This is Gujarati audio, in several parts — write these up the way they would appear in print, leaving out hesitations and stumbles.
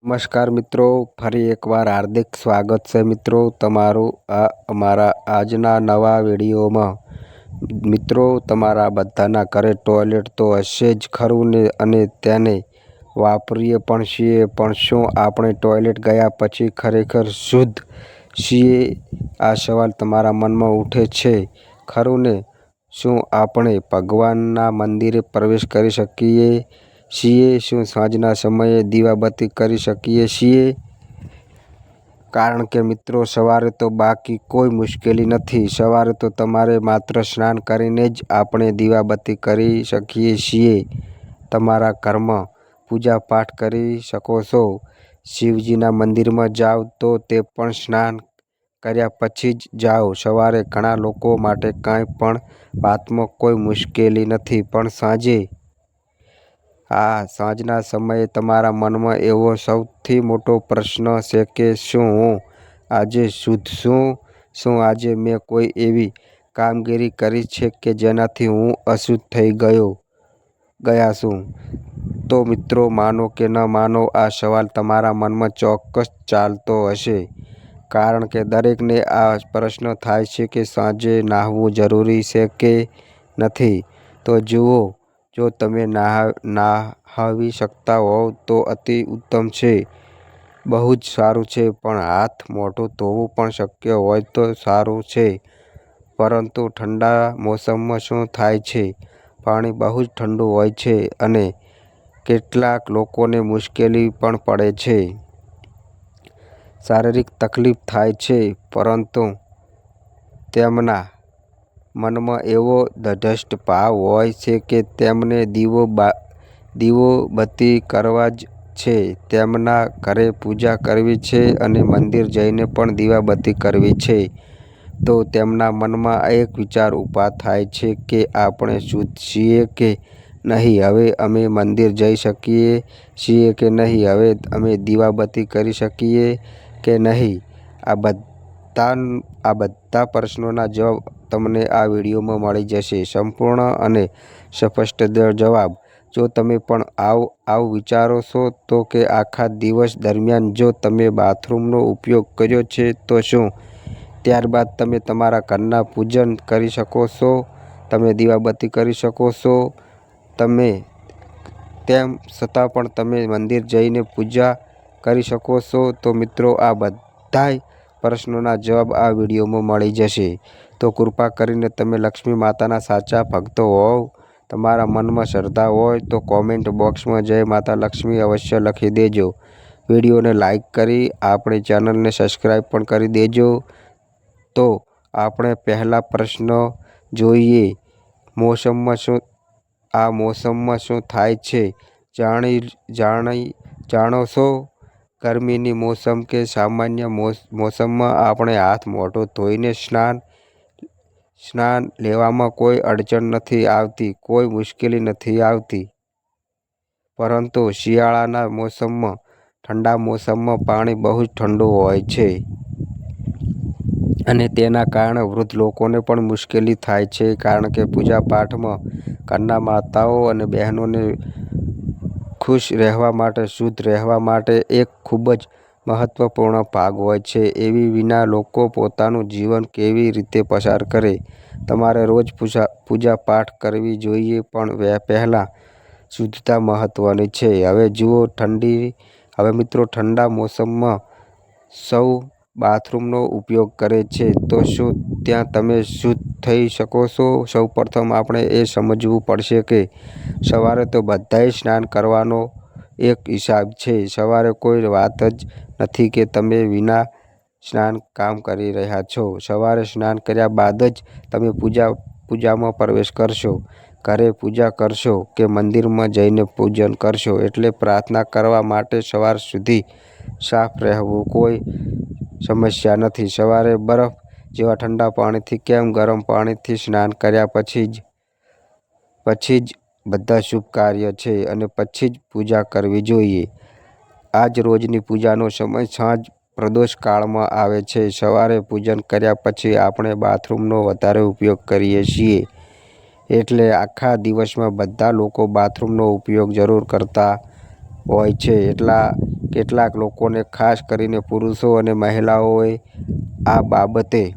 નમસ્કાર મિત્રો, ફરી એકવાર હાર્દિક સ્વાગત છે મિત્રો તમારું અમારા આજના નવા વિડીયોમાં। મિત્રો, તમારા બધાના ઘરે ટોયલેટ તો હશે જ ખરું ને, અને તેને વાપરીએ પણ છીએ, પણ શું આપણે ટોયલેટ ગયા પછી ખરેખર શુદ્ધ છીએ? આ સવાલ તમારા મનમાં ઉઠે છે ખરું ને? શું આપણે ભગવાનના મંદિરે પ્રવેશ કરી શકીએ છીએ? શું સાંજના સમયે દીવાબત્તી કરી શકીએ છીએ? કારણ કે મિત્રો, સવારે તો બાકી કોઈ મુશ્કેલી નથી। સવારે તો તમારે માત્ર સ્નાન કરીને જ આપણે દીવાબત્તી કરી શકીએ છીએ। તમારા ઘરમાં પૂજાપાઠ કરી શકો છો। શિવજીના મંદિરમાં જાઓ તો તે પણ સ્નાન કર્યા પછી જ જાઓ। સવારે ઘણા લોકો માટે કાંઈ પણ વાતમાં કોઈ મુશ્કેલી નથી, પણ સાંજના સમયે તમારા મનમાં એવો સૌથી મોટો પ્રશ્ન છે કે શું હું આજે શુદ્ધ છું? શું આજે મેં કોઈ એવી કામગીરી કરી છે કે જેનાથી હું અશુદ્ધ થઈ ગયા છું? તો મિત્રો, માનો કે ન માનો, આ સવાલ તમારા મનમાં ચોક્કસ ચાલતો હશે, કારણ કે દરેકને આ પ્રશ્ન થાય છે કે સાંજે નહાવું જરૂરી છે કે નથી। તો જુઓ, જો તમે નહાવી શકતા હોવ તો અતિ ઉત્તમ છે, બહુ જ સારું છે, પણ હાથ મોઢું ધોવું પણ શક્ય હોય તો સારું છે। પરંતુ ઠંડા મોસમમાં શું થાય છે? પાણી બહુ જ ઠંડુ હોય છે અને કેટલાક લોકોને મુશ્કેલી પણ પડે છે, શારીરિક તકલીફ થાય છે, પરંતુ તેમના મનમાં એવો તટસ્થ ભાવ હોય છે કે તેમને દીવોબત્તી કરવા જ છે, તેમના ઘરે પૂજા કરવી છે અને મંદિર જઈને પણ દીવાબત્તી કરવી છે। તો તેમના મનમાં એક વિચાર ઊભા થાય છે કે આપણે શુદ્ધ છીએ કે નહીં? હવે અમે મંદિર જઈ શકીએ છીએ કે નહીં? હવે અમે દીવાબત્તી કરી શકીએ કે નહીં? આ બધા પ્રશ્નોના જવાબ તમને આ વિડીયોમાં મળી જશે, સંપૂર્ણ અને સ્પષ્ટ જવાબ। જો તમે પણ આવું વિચારો છો તો કે આખા દિવસ દરમિયાન જો તમે બાથરૂમનો ઉપયોગ કર્યો છે તો શું ત્યારબાદ તમે તમારા ઘરના પૂજન કરી શકો છો? તમે દીવાબત્તી કરી શકો છો? તેમ છતાં પણ તમે મંદિર જઈને પૂજા કરી શકો છો? તો મિત્રો, આ બધાય પ્રશ્નોના જવાબ આ વિડીયોમાં મળી જશે। તો કૃપા કરીને તમે લક્ષ્મી માતાના સાચા ભક્તો હોવ, તમારા મનમાં શ્રદ્ધા હોય તો કોમેન્ટ બોક્સમાં જય માતા લક્ષ્મી અવશ્ય લખી દેજો। વિડીયોને લાઈક કરી આપણી ચેનલને સબસ્ક્રાઈબ પણ કરી દેજો। તો આપણે પહેલા પ્રશ્ન જોઈએ, આ મોસમમાં શું થાય છે જાણો છો? ગરમીની મોસમ કે સામાન્ય મોસમમાં આપણે હાથ મોઢું ધોઈને સ્નાન લેવામાં કોઈ અડચણ નથી આવતી, કોઈ મુશ્કેલી નથી આવતી, પરંતુ શિયાળાના મોસમમાં, ઠંડા મોસમમાં પાણી બહુ જ ઠંડુ હોય છે અને તેના કારણે વૃદ્ધ લોકોને પણ મુશ્કેલી થાય છે, કારણ કે પૂજાપાઠમાં ઘરના માતાઓ અને બહેનોને ખુશ રહેવા માટે, શુદ્ધ રહેવા માટે એક ખૂબ જ મહત્વપૂર્ણ ભાગ હોય છે। એવી વિના લોકો પોતાનું જીવન કેવી રીતે પસાર કરે? તમારે રોજ પૂજાપાઠ કરવી જોઈએ, પણ પહેલાં શુદ્ધતા મહત્વની છે। હવે જુઓ, મિત્રો, ઠંડા મોસમમાં સૌ બાથરૂમનો ઉપયોગ કરે છે, તો શું ત્યાં તમે શુદ્ધ થઈ શકો છો? સૌપ્રથમ આપણે એ સમજવું પડશે કે સવારે તો બધાએ સ્નાન કરવાનો એક હિસાબ છે। સવારે કોઈ વાત જ નથી કે તમે વિના સ્નાન કામ કરી રહ્યા છો। સવારે સ્નાન કર્યા બાદ જ તમે પૂજામાં પ્રવેશ કરશો, ઘરે પૂજા કરશો કે મંદિરમાં જઈને પૂજન કરશો, એટલે પ્રાર્થના કરવા માટે સવાર સુધી સાફ રહેવું કોઈ સમસ્યા નથી। સવારે બરફ જેવા ઠંડા પાણીથી કેમ, ગરમ પાણીથી સ્નાન કર્યા પછી જ બધા શુભ કાર્ય છે અને પછી જ પૂજા કરવી જોઈએ। આજ રોજની પૂજાનો સમય સાંજ પ્રદોષ કાળમાં આવે છે। સવારે પૂજન કર્યા પછી આપણે બાથરૂમનો વધારે ઉપયોગ કરીએ છીએ, એટલે આખા દિવસમાં બધા લોકો બાથરૂમનો ઉપયોગ જરૂર કરતા હોય છે. કેટલાક લોકોને, ખાસ કરીને પુરુષો અને મહિલાઓએ આ બાબતે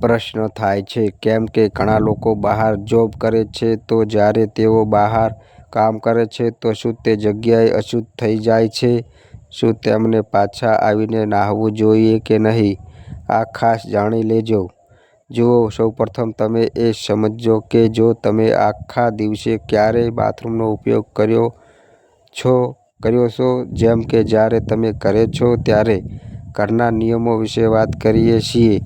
પ્રશ્ન થાય છે, કેમ કે ઘણા લોકો બહાર જોબ કરે છે, તો જ્યારે તેઓ બહાર કામ કરે છે તો શું તે જગ્યાએ અશુદ્ધ થઈ જાય છે? શું તેમને પાછા આવીને નહાવું જોઈએ કે નહીં? આ ખાસ જાણી લેજો. જુઓ, સૌપ્રથમ તમે એ સમજો કે જો તમે આખા દિવસે ક્યારેય બાથરૂમનો ઉપયોગ કર્યો છો, જેમ કે જ્યારે તમે ઘરે છો ત્યારે ઘરના નિયમો વિશે વાત કરીએ છીએ.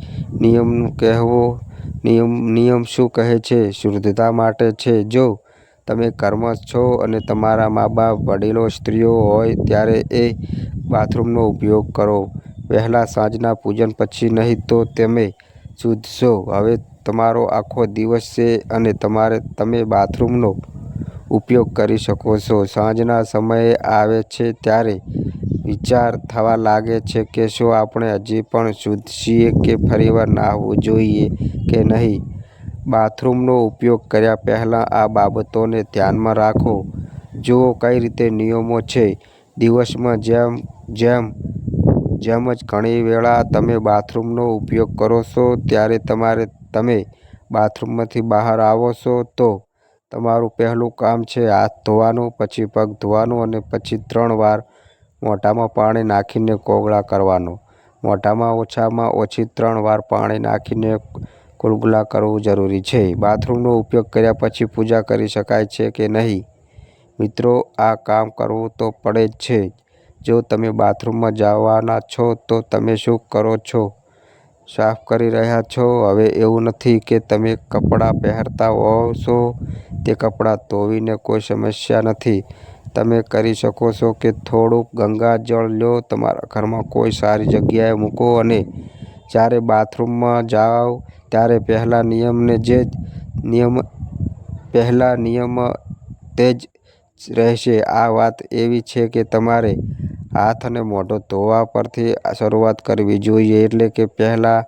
નિયમ શું કહે છે? શુદ્ધતા માટે છે. જો તમે ઘરમાં છો અને તમારા મા-બાપ, વડીલો, સ્ત્રીઓ હોય ત્યારે એ બાથરૂમનો ઉપયોગ કરો. વહેલા સાંજના પૂજન પછી નહીં તો તમે શુદ્ધ છો. હવે તમારો આખો દિવસ છે અને તમે બાથરૂમનો ઉપયોગ કરી શકો છો. સાંજના સમય આવે છે ત્યારે વિચાર થવા લાગે છે કે શું આપણે હજી પણ શુદ્ધ છીએ કે ફરીવાર નહાવું જોઈએ કે નહીં? બાથરૂમનો ઉપયોગ કર્યા પહેલાં આ બાબતોને ધ્યાનમાં રાખો. જુઓ કઈ રીતે નિયમો છે. દિવસમાં જેમ જ ઘણી વેળા તમે બાથરૂમનો ઉપયોગ કરો છો ત્યારે તમે બાથરૂમમાંથી બહાર આવો છો તો તમારું પહેલું કામ છે હાથ ધોવાનું, પછી પગ ધોવાનું અને પછી 3 વાર મોઢામાં પાણી નાખીને કોગળા કરવાનો. મોઢામાં ઓછામાં ઓછી 3 વાર પાણી નાખીને કુલકુલા કરવું જરૂરી છે. બાથરૂમનો ઉપયોગ કર્યા પછી પૂજા કરી શકાય છે કે નહીં? મિત્રો, આ કામ કરવું તો પડે જ છે. જો તમે બાથરૂમમાં જવાના છો તો તમે શું કરો છો? સાફ કરી રહ્યા છો. હવે એવું નથી કે તમે કપડાં પહેરતા હોવ છો તે કપડાં ધોવીને કોઈ સમસ્યા નથી. તમે કરી શકો છો કે થોડુંક ગંગાજળ લો, તમારા ઘરમાં કોઈ સારી જગ્યાએ મૂકો અને જ્યારે બાથરૂમમાં જાઓ ત્યારે પહેલા નિયમ તે જ રહેશે. આ વાત એવી છે કે તમારે હાથ અને મોઢું ધોવા પરથી શરૂઆત કરવી જોઈએ. એટલે કે પહેલા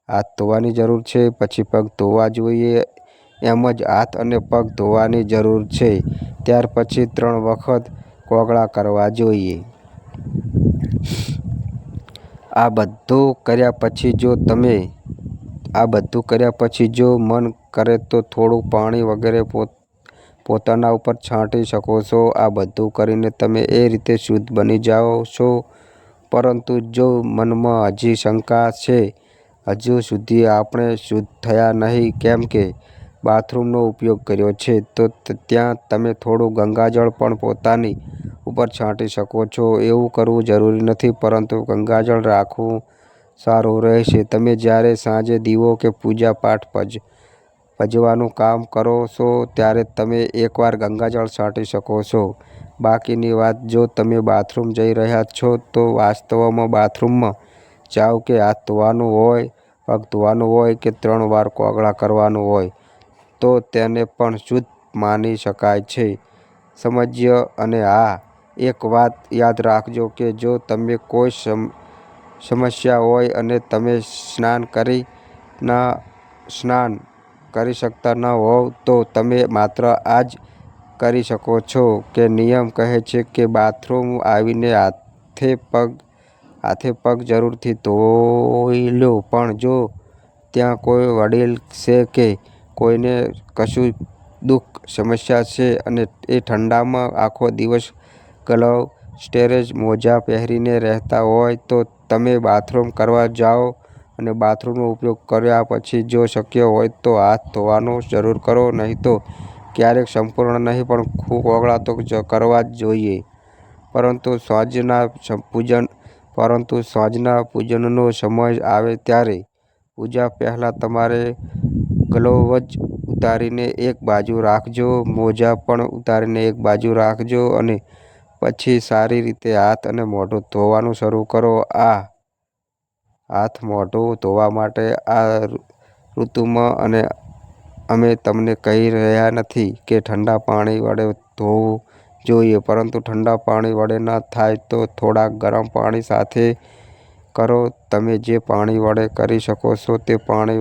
હાથ ધોવાની જરૂર છે, પછી પગ ધોવા જોઈએ. એમ જ હાથ અને પગ ધોવાની જરૂર છે. ત્યાર પછી 3 વખત કોગળા કરવા જોઈએ. આ બધું કર્યા પછી જો મન કરે તો થોડું પાણી વગેરે પોતાના ઉપર છાંટી શકો છો. આ બધું કરીને તમે એ રીતે શુદ્ધ બની જાઓ છો. પરંતુ જો મનમાં હજી શંકા છે, હજુ સુધી આપણે શુદ્ધ થયા નહીં કેમ કે બાથરૂમનો ઉપયોગ કર્યો છે, તો ત્યાં તમે થોડું ગંગાજળ પણ પોતાની ઉપર છાંટી શકો છો. એવું કરવું જરૂરી નથી, પરંતુ ગંગાજળ રાખવું સારું રહેશે. તમે જ્યારે સાંજે દીવો કે પૂજા પાઠ ભજવાનું કામ કરો છો ત્યારે તમે એકવાર ગંગાજળ છાંટી શકો છો. બાકીની વાત, જો તમે બાથરૂમ જઈ રહ્યા છો તો વાસ્તવમાં બાથરૂમમાં જાઓ કે હાથ ધોવાનું હોય, પગ ધોવાનું હોય કે 3 વાર કોગળા કરવાનું હોય તો તેને પણ શુદ્ધ માની શકાય છે. સમજ્ય? અને હા, એક વાત યાદ રાખજો કે જો તમને કોઈ સમસ્યા હોય અને તમે સ્નાન કરી શકતા ન હોવ તો તમે માત્ર આ જ કરી શકો છો કે નિયમ કહે છે કે બાથરૂમ આવીને હાથે પગ જરૂરથી ધોઈ લો. પણ જો ત્યાં કોઈ વડીલ છે કે કોઈને કશું દુઃખ સમસ્યા છે અને એ ઠંડામાં આખો દિવસ ગ્લવ, સ્ટેરેજ, મોજા પહેરીને રહેતા હોય તો તમે બાથરૂમ કરવા જાઓ અને બાથરૂમનો ઉપયોગ કર્યા પછી જો શક્ય હોય તો હાથ ધોવાનું જરૂર કરો. નહીં તો ક્યારેક સંપૂર્ણ નહીં પણ કોગળા તો કરવા જ જોઈએ. પરંતુ સાંજના પૂજનનો સમય આવે ત્યારે પૂજા પહેલાં તમારે ગ્લવ્ઝ ઉતારીને એક બાજુ રાખજો, મોજા પણ ઉતારીને એક બાજુ રાખજો અને પછી સારી રીતે હાથ અને મોઢું ધોવાનું શરૂ કરો. હાથ મોઢું ધોવા માટે આ ઋતુમાં અમે તમને કહી રહ્યા નથી કે ઠંડા પાણી વડે ધોવું જોઈએ, પરંતુ ઠંડા પાણી વડે ન થાય તો થોડા ગરમ પાણી સાથે કરો. તમે જે પાણી વડે કરી શકો છો તે પાણી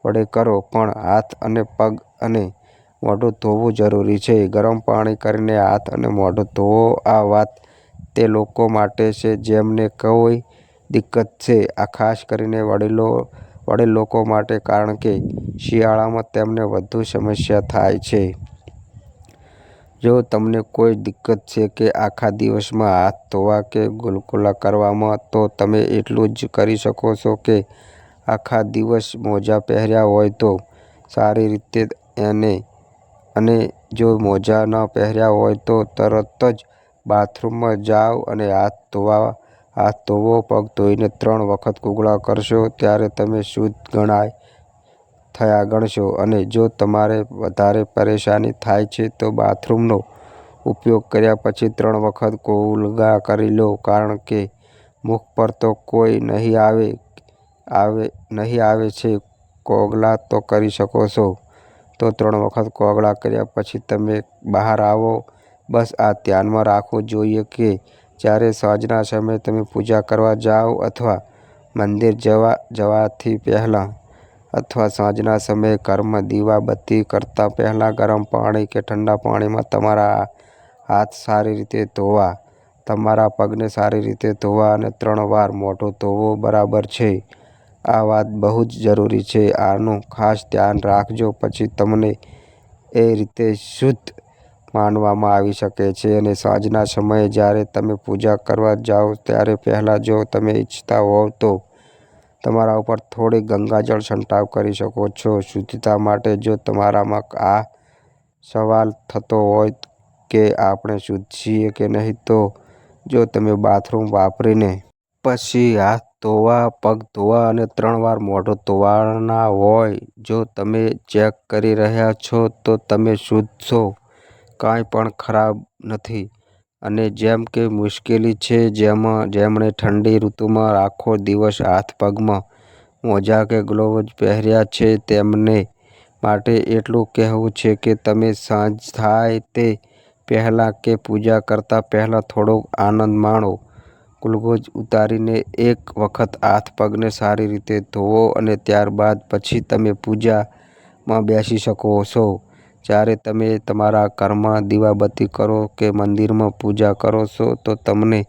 વડે કરો, પણ હાથ અને પગ અને મોઢું ધોવું જરૂરી છે. ગરમ પાણી કરીને હાથ અને મોઢું ધોવો. આ વાત તે લોકો માટે છે જેમને કોઈ દિક્કત છે. આ ખાસ કરીને વડીલ લોકો માટે, કારણ કે શિયાળામાં તેમને વધુ સમસ્યા થાય છે. જો તમને કોઈ દિક્કત છે કે આખા દિવસમાં હાથ ધોવા કે ગુલગુલા કરવામાં, તો તમે એટલું જ કરી શકો છો કે આખા દિવસ મોજા પહેર્યા હોય તો સારી રીતે અને જો મોજા ન પહેર્યા હોય તો તરત જ બાથરૂમમાં જાઓ અને હાથ ધોવો. પગ ધોઈને 3 વખત ગુગળા કરશો ત્યારે તમે શુદ્ધ થયા ગણશો. અને જો તમારે વધારે પરેશાની થાય છે તો બાથરૂમનો ઉપયોગ કર્યા પછી 3 વખત ગુગળા કરી લો, કારણ કે મુખ પર તો કોઈ નહીં આવે છે. કોગળા તો કરી શકો છો. તો 3 વખત કોગળા કર્યા પછી તમે બહાર આવો. બસ આ ધ્યાનમાં રાખવું જોઈએ કે જ્યારે સાંજના સમયે તમે પૂજા કરવા જાઓ અથવા મંદિર જવાથી પહેલાં, અથવા સાંજના સમયે ઘરમાં દીવાબત્તી કરતા પહેલાં ગરમ પાણી કે ઠંડા પાણીમાં તમારા હાથ સારી રીતે ધોવા, તમારા પગને સારી રીતે ધોવા અને 3 વાર મોઢું ધોવું બરાબર છે. આ વાત બહુ જ જરૂરી છે. આનું ખાસ ધ્યાન રાખજો. પછી તમને એ રીતે શુદ્ધ માનવામાં આવી શકે છે. અને સાંજના સમયે જ્યારે તમે પૂજા કરવા જાઓ ત્યારે પહેલાં જો તમે ઈચ્છતા હોવ તો તમારા ઉપર થોડી ગંગાજળ છંટકાવ કરી શકો છો શુદ્ધતા માટે. જો તમારામાં આ સવાલ થતો હોય કે આપણે શુદ્ધ છીએ કે નહીં, તો જો તમે બાથરૂમ વાપરીને પછી હાથ ધોવા, પગ ધોવા અને 3 વાર મોઢું ધોવાના હોય, જો તમે ચેક કરી રહ્યા છો તો તમે શુદ્ધ છો. કાંઈ પણ ખરાબ નથી. અને જેમ કે મુશ્કેલી છે, જેમણે ઠંડી ઋતુમાં આખો દિવસ હાથ-પગમાં મોજા કે ગ્લોવ્ઝ પહેર્યા છે, તેમને માટે એટલું કહેવું છે કે તમે સાંજ થાય તે પહેલાં કે પૂજા કરતા પહેલાં થોડો આનંદ માણો. ગ્લોવ્ઝ ઉતારીને 1 વખત હાથ-પગને સારી રીતે ધોવો અને ત્યારબાદ પછી તમે પૂજામાં બેસી શકો છો. જ્યારે તમે તમારા ઘરમાં દીવાબત્તી કરો કે મંદિરમાં પૂજા કરો છો, તો તમને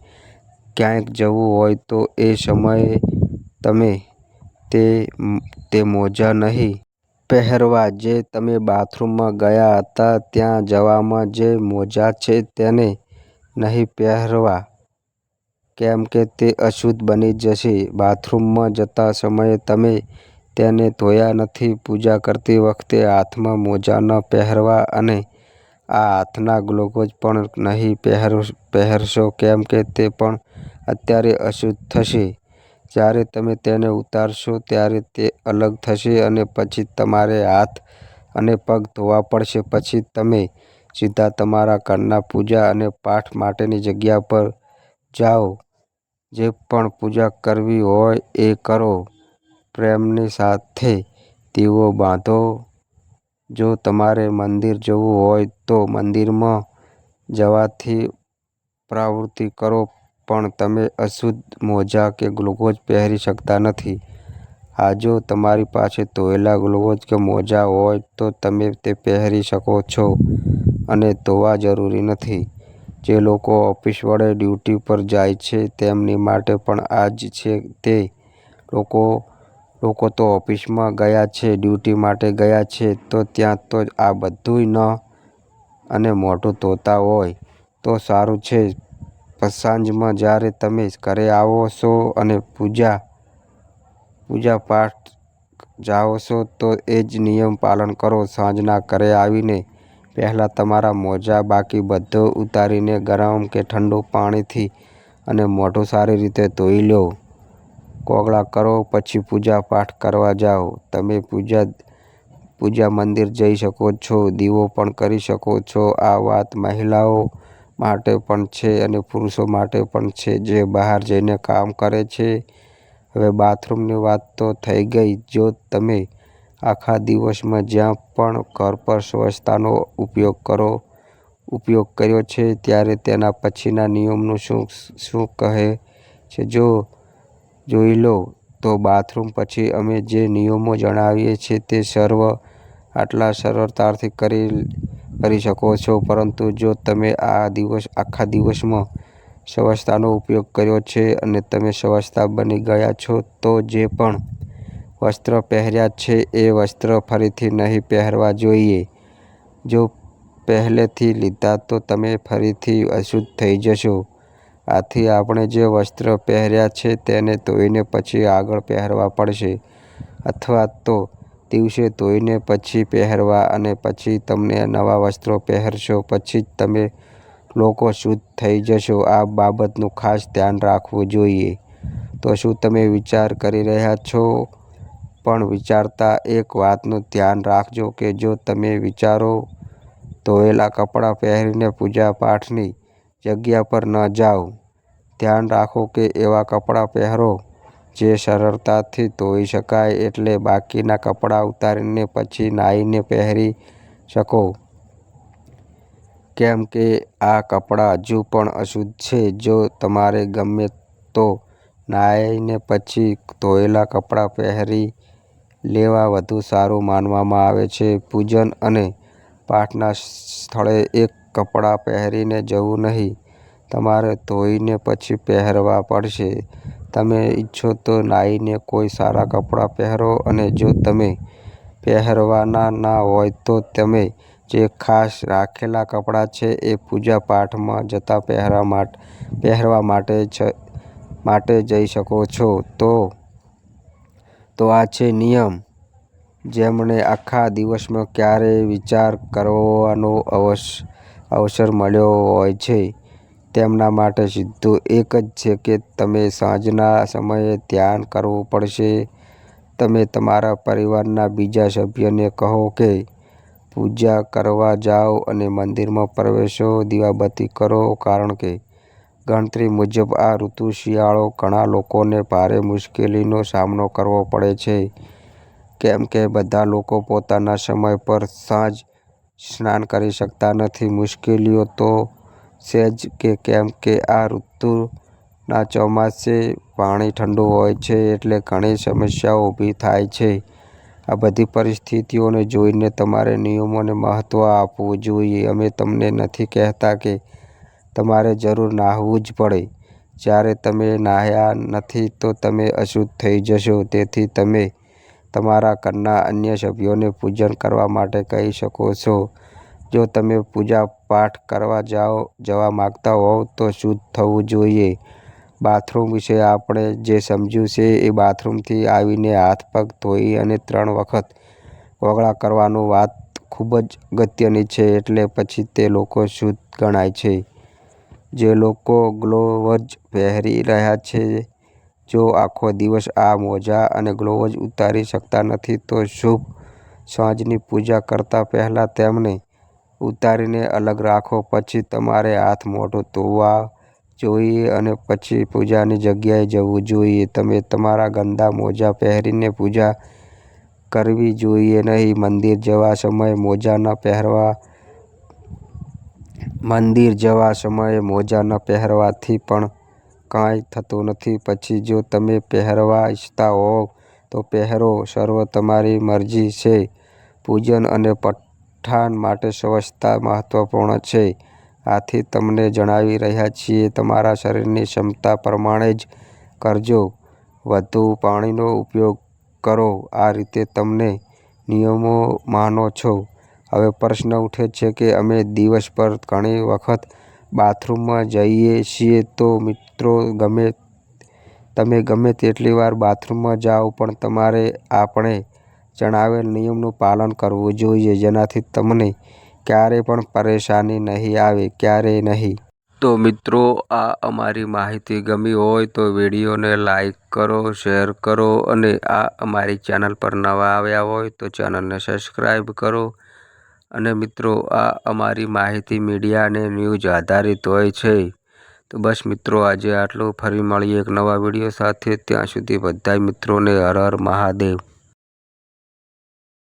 ક્યાંક જવું હોય તો એ સમયે તમે તે મોજા નહીં પહેરવા જે તમે બાથરૂમમાં ગયા હતા ત્યાં જવામાં જે મોજા છે તેને નહીં પહેરવા, કેમ કે તે અશુદ્ધ બની જશે. બાથરૂમમાં જતા સમયે તમે તેને ધોયા નથી. પૂજા કરતી વખતે હાથમાં મોજા ન પહેરવા અને આ હાથના ગ્લોવ્ઝ પણ નહીં પહેરશો, કેમ કે તે પણ અત્યારે અશુદ્ધ થશે. જ્યારે તમે તેને ઉતારશો ત્યારે તે અલગ થશે અને પછી તમારે હાથ અને પગ ધોવા પડશે. પછી તમે સીધા તમારા ઘરના પૂજા અને પાઠ માટેની જગ્યા પર જાઓ. જે પણ પૂજા કરવી હોય એ કરો. પ્રેમની સાથે દીવો બાંધો. જો તમારે મંદિર જવું હોય તો મંદિરમાં જવાથી પ્રવૃત્તિ કરો, પણ તમે અશુદ્ધ મોજા કે ગ્લોવ્ઝ પહેરી શકતા નથી. હા, જો તમારી પાસે ધોયેલા ગ્લોવ્ઝ કે મોજા હોય તો તમે તે પહેરી શકો છો અને ધોવા જરૂરી નથી. જે લોકો ઓફિસ વડે ડ્યુટી પર જાય છે તેમની માટે પણ આ જ છે. તે લોકો તો ઓફિસમાં ગયા છે, ડ્યુટી માટે ગયા છે, તો ત્યાં તો આ બધુંય અને મોઢું ધોતા હોય તો સારું છે. સાંજમાં જ્યારે તમે ઘરે આવો છો અને પૂજા-પાઠ જાઓ છો તો એ જ નિયમ પાલન કરો. સાંજના ઘરે આવીને પહેલાં તમારા મોજા બાકી બધું ઉતારીને ગરમ કે ઠંડુ પાણીથી અને મોઢું સારી રીતે ધોઈ લો. કોગળા કરો. પછી પૂજા-પાઠ કરવા જાઓ. તમે પૂજા મંદિર જઈ શકો છો. દીવો પણ કરી શકો છો. આ વાત મહિલાઓ માટે પણ છે અને પુરુષો માટે પણ છે જે બહાર જઈને કામ કરે છે. હવે બાથરૂમની વાત તો થઈ ગઈ. જો તમે આખા દિવસમાં જ્યાં પણ ઘર પર સ્વચ્છતાનો ઉપયોગ કર્યો છે ત્યારે તેના પછીના નિયમોનું શું કહે છે જોઈ લો. તો બાથરૂમ પછી અમે જે નિયમો જણાવીએ છીએ તે સર્વ આટલા સરળતાથી કરી શકો છો. પરંતુ જો તમે આખા દિવસમાં સ્વચ્છતાનો ઉપયોગ કર્યો છે અને તમે સ્વચ્છતા બની ગયા છો, તો જે પણ વસ્ત્ર પહેર્યા છે એ વસ્ત્ર ફરીથી નહીં પહેરવા જોઈએ. જો પહેલેથી લીધા તો તમે ફરીથી અશુદ્ધ થઈ જશો. આથી આપણે જે વસ્ત્ર પહેર્યા છે તેને ધોઈને પછી આગળ પહેરવા પડશે, અથવા તો દિવસે ધોઈને પછી પહેરવા અને પછી તમને નવા વસ્ત્રો પહેરશો પછી જ તમે લોકો શુદ્ધ થઈ જશો. આ બાબતનું ખાસ ધ્યાન રાખવું જોઈએ. તો શું તમે વિચાર કરી રહ્યા છો? પણ વિચારતા એક વાતનું ધ્યાન રાખજો કે જો તમે વિચારો ધોયેલા કપડાં પહેરીને પૂજા પાઠની જગ્યા પર ન જાઓ. ધ્યાન રાખો કે એવા કપડાં પહેરો જે સરળતાથી ધોઈ શકાય, એટલે બાકીના કપડાં ઉતારીને પછી નાહીને પહેરી શકો. કેમ કે આ કપડાં હજુ પણ અશુદ્ધ છે. જો તમારે ગમે તો નાહીને પછી ધોયેલા કપડાં પહેરી લેવા વધુ સારું માનવામાં આવે છે. પૂજન અને પાઠના સ્થળે એક કપડાં પહેરીને જવું નહીં. તમારે ધોઈને પછી પહેરવા પડશે. તમે ઈચ્છો તો નાહીને કોઈ સારા કપડાં પહેરો અને જો તમે પહેરવાના ના હોય તો તમે જે ખાસ રાખેલા કપડાં છે એ પૂજા પાઠમાં જતા પહેરવા માટે જઈ શકો છો. તો આ છે નિયમ. જેમણે આખા દિવસમાં ક્યારેય વિચાર કરવાનો અવસર મળ્યો હોય છે તેમના માટે સીધું એક જ છે કે તમે સાંજના સમયે ધ્યાન કરવું પડશે. તમે તમારા પરિવારના બીજા સભ્યને કહો કે પૂજા કરવા જાઓ અને મંદિરમાં પ્રવેશો, દીવાબત્તી કરો, કારણ કે ગણતરી મુજબ આ ઋતુ શિયાળો ઘણા લોકોને ભારે મુશ્કેલીનો સામનો કરવો પડે છે. કેમ કે બધા લોકો પોતાના સમય પર સાંજ સ્નાન કરી શકતા નથી. મુશ્કેલીઓ તો છે જ કેમ કે આ ઋતુના ચોમાસે પાણી ઠંડુ હોય છે એટલે ઘણી સમસ્યાઓ ઊભી થાય છે. આ બધી પરિસ્થિતિઓને જોઈને તમારે નિયમોને મહત્વ આપવું જોઈએ. અમે તમને નથી કહેતા કે તમારે જરૂર નહાવું જ પડે. જ્યારે તમે નહાયા નથી તો તમે અશુદ્ધ થઈ જશો. તેથી તમે તમારા ઘરના અન્ય સભ્યોને પૂજન કરવા માટે કહી શકો છો. જો તમે પૂજા પાઠ કરવા જવા માંગતા હોવ તો શુદ્ધ થવું જોઈએ. બાથરૂમ વિશે આપણે જે સમજ્યું છે એ બાથરૂમથી આવીને હાથ પગ ધોઈ અને 3 વખત કોગળા કરવાની વાત ખૂબ જ અગત્યની છે. એટલે પછી તે લોકો શુદ્ધ ગણાય છે. જે લોકો ગ્લોવ્ઝ પહેરી રહ્યા છે, જો આખો દિવસ આ મોજા અને ગ્લોવ્ઝ ઉતારી શકતા નથી તો શુભ સાંજની પૂજા કરતા પહેલા તેમને ઉતારીને અલગ રાખો. પછી તમારે હાથ મોઢું ધોવા જોઈએ અને પછી પૂજાની જગ્યાએ જવું જોઈએ. તમે તમારા ગંદા મોજા પહેરીને પૂજા કરવી જોઈએ નહીં. મંદિર જવા સમયે મોજા ન પહેરવાથી પણ કાંઈ થતું નથી. પછી જો તમે પહેરવા ઈચ્છતા હોવ તો પહેરો. સર્વ તમારી મરજી છે. પૂજન અને પઠાણ માટે સ્વચ્છતા મહત્વપૂર્ણ છે. આથી તમને જણાવી રહ્યા છીએ તમારા શરીરની ક્ષમતા પ્રમાણે જ કરજો. વધુ પાણીનો ઉપયોગ કરો. આ રીતે તમે નિયમો માનો છો. હવે પ્રશ્ન ઉઠે છે કે અમે દિવસભર ઘણી વખત બાથરૂમમાં જઈએ છીએ તો મિત્રો તમે ગમે તેટલી વાર બાથરૂમમાં જાઓ પણ તમારે આપણે જણાવેલ નિયમનું પાલન કરવું જોઈએ, જેનાથી તમને ક્યારેય પણ પરેશાની નહીં આવે. ક્યારેય નહીં. તો મિત્રો આ અમારી માહિતી ગમી હોય તો વિડીયોને લાઈક કરો, શેર કરો અને આ અમારી ચેનલ પર નવા આવ્યા હોય તો ચેનલને સબસ્ક્રાઈબ કરો. અને મિત્રો આ અમારી માહિતી મીડિયા અને ન્યૂઝ આધારિત હોય છે. તો બસ મિત્રો આજે આટલું. ફરી મળીએ એક નવા વિડીયો સાથે. ત્યાં સુધી બધાય મિત્રોને હર હર મહાદેવ.